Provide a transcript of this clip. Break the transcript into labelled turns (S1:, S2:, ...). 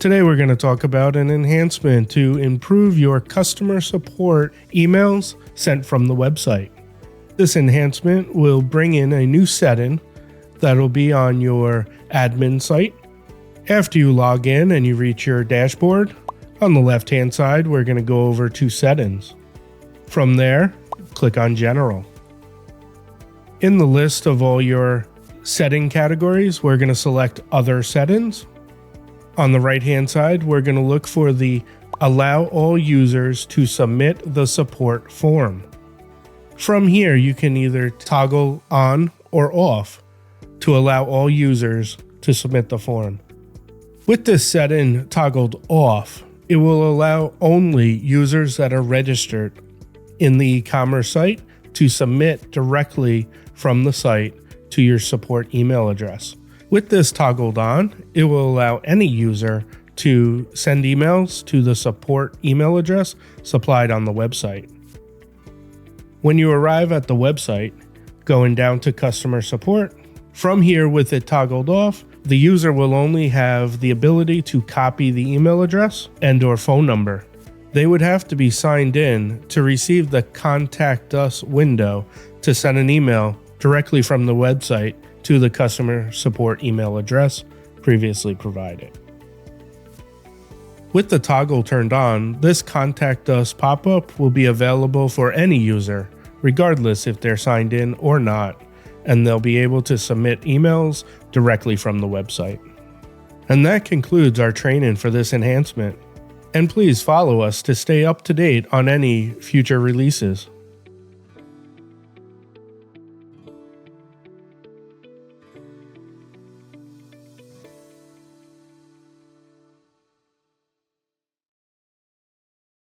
S1: Today we're going to talk about an enhancement to improve your customer support emails sent from the website. This enhancement will bring in a new setting that'll be on your admin site. After you log in and you reach your dashboard, on the left-hand side, we're going to go over to Settings. From there, click on General. In the list of all your setting categories, we're going to select Other Settings. On the right-hand side, we're going to look for the Allow All Users to Submit the Support form. From here, you can either toggle on or off to allow all users to submit the form. With this setting toggled off, it will allow only users that are registered in the e-commerce site to submit directly from the site to your support email address. With this toggled on, it will allow any user to send emails to the support email address supplied on the website. When you arrive at the website, going down to customer support, from here with it toggled off, the user will only have the ability to copy the email address and/or phone number. They would have to be signed in to receive the Contact Us window to send an email directly from the website to the customer support email address previously provided. With the toggle turned on, this Contact Us pop-up will be available for any user, regardless if they're signed in or not, and they'll be able to submit emails directly from the website. And that concludes our training for this enhancement. And please follow us to stay up to date on any future releases.